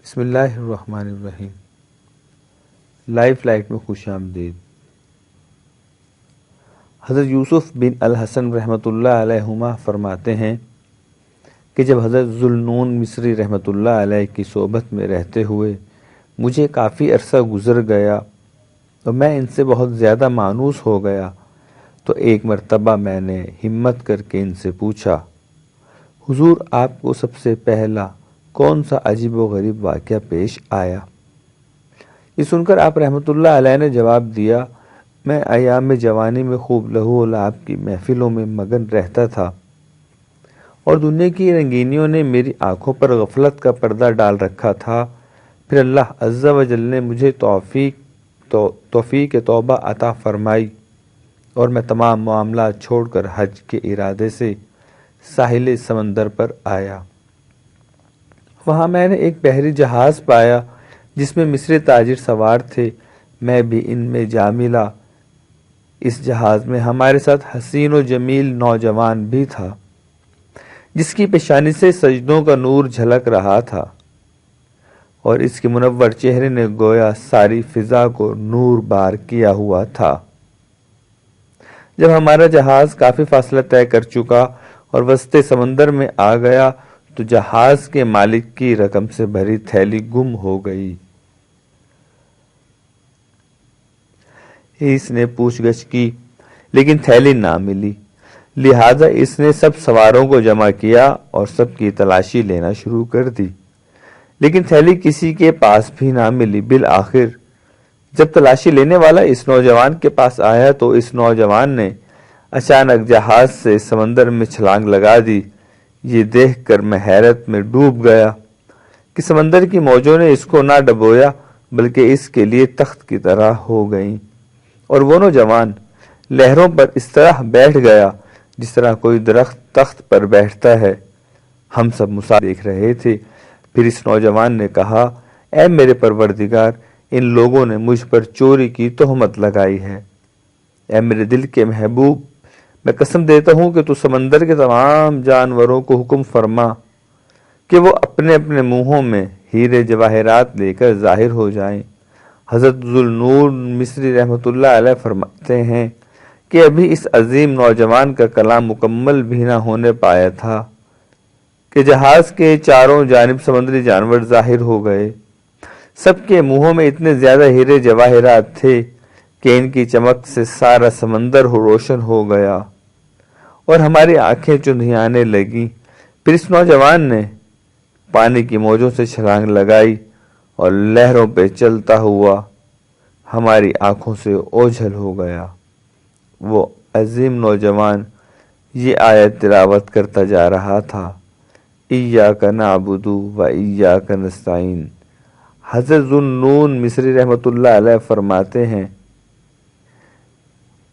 بسم اللہ الرحمن الرحیم۔ لائف لائٹ میں خوش آمدید۔ حضرت یوسف بن الحسن رحمۃ اللہ علیہما فرماتے ہیں کہ جب حضرت ذوالنون مصری رحمۃ اللہ علیہ کی صحبت میں رہتے ہوئے مجھے کافی عرصہ گزر گیا اور میں ان سے بہت زیادہ مانوس ہو گیا تو ایک مرتبہ میں نے ہمت کر کے ان سے پوچھا، حضور آپ کو سب سے پہلا کون سا عجیب و غریب واقعہ پیش آیا؟ یہ سن کر آپ رحمۃ اللہ علیہ نے جواب دیا، میں ایام جوانی میں خوب لہو و لعب کی محفلوں میں مگن رہتا تھا اور دنیا کی رنگینیوں نے میری آنکھوں پر غفلت کا پردہ ڈال رکھا تھا۔ پھر اللہ عز و جل نے مجھے توفیق توبہ عطا فرمائی اور میں تمام معاملات چھوڑ کر حج کے ارادے سے ساحل سمندر پر آیا۔ وہاں میں نے ایک بحری جہاز پایا جس میں مصری تاجر سوار تھے، میں بھی ان میں جا ملا۔ اس جہاز میں ہمارے ساتھ حسین و جمیل نوجوان بھی تھا جس کی پیشانی سے سجدوں کا نور جھلک رہا تھا اور اس کے منور چہرے نے گویا ساری فضا کو نور بار کیا ہوا تھا۔ جب ہمارا جہاز کافی فاصلہ طے کر چکا اور وسط سمندر میں آ گیا تو جہاز کے مالک کی رقم سے بھری تھیلی گم ہو گئی۔ اس نے پوچھ گچھ کی لیکن تھیلی نہ ملی، لہذا اس نے سب سواروں کو جمع کیا اور سب کی تلاشی لینا شروع کر دی، لیکن تھیلی کسی کے پاس بھی نہ ملی۔ بالآخر جب تلاشی لینے والا اس نوجوان کے پاس آیا تو اس نوجوان نے اچانک جہاز سے سمندر میں چھلانگ لگا دی۔ یہ دیکھ کر میں حیرت میں ڈوب گیا کہ سمندر کی موجوں نے اس کو نہ ڈبویا بلکہ اس کے لیے تخت کی طرح ہو گئیں، اور وہ نوجوان لہروں پر اس طرح بیٹھ گیا جس طرح کوئی درخت تخت پر بیٹھتا ہے۔ ہم سب مسافر دیکھ رہے تھے۔ پھر اس نوجوان نے کہا، اے میرے پروردگار، ان لوگوں نے مجھ پر چوری کی تہمت لگائی ہے۔ اے میرے دل کے محبوب، میں قسم دیتا ہوں کہ تو سمندر کے تمام جانوروں کو حکم فرما کہ وہ اپنے اپنے منہوں میں ہیرے جواہرات لے کر ظاہر ہو جائیں۔ حضرت ذوالنون مصری رحمۃ اللہ علیہ فرماتے ہیں کہ ابھی اس عظیم نوجوان کا کلام مکمل بھی نہ ہونے پایا تھا کہ جہاز کے چاروں جانب سمندری جانور ظاہر ہو گئے۔ سب کے منہوں میں اتنے زیادہ ہیرے جواہرات تھے کہ ان کی چمک سے سارا سمندر روشن ہو گیا اور ہماری آنکھیں چندھیانے لگیں۔ پھر اس نوجوان نے پانی کی موجوں سے چھلانگ لگائی اور لہروں پہ چلتا ہوا ہماری آنکھوں سے اوجھل ہو گیا۔ وہ عظیم نوجوان یہ آیت تلاوت کرتا جا رہا تھا، ایاک نعبد و ایاک نستعین۔ حضرت ذوالنون مصری رحمۃ اللہ علیہ فرماتے ہیں،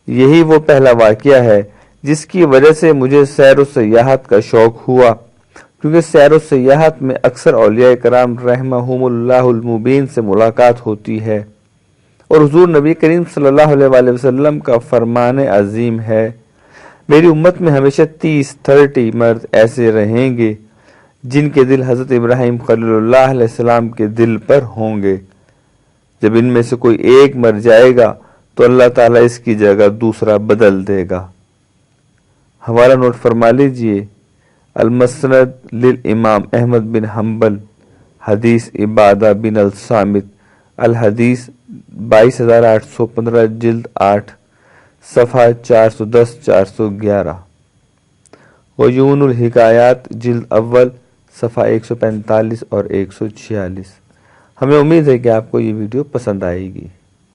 یہی وہ پہلا واقعہ ہے جس کی وجہ سے مجھے سیر و سیاحت کا شوق ہوا، کیونکہ سیر و سیاحت میں اکثر اولیاء کرام رحمہم اللہ المبین سے ملاقات ہوتی ہے اور حضور نبی کریم صلی اللہ علیہ وآلہ وسلم کا فرمان عظیم ہے، میری امت میں ہمیشہ 30 مرد ایسے رہیں گے جن کے دل حضرت ابراہیم خلیل اللہ علیہ السلام کے دل پر ہوں گے۔ جب ان میں سے کوئی ایک مر جائے گا تو اللہ تعالیٰ اس کی جگہ دوسرا بدل دے گا۔ حوالہ نوٹ فرما لیجئے، المسند للامام احمد بن حنبل، حدیث عبادہ بن الصامت، الحدیث 22815، جلد 8، صفحہ 410-411، عیون الحکایات، جلد اول، صفحہ 145 اور 146۔ ہمیں امید ہے کہ آپ کو یہ ویڈیو پسند آئے گی۔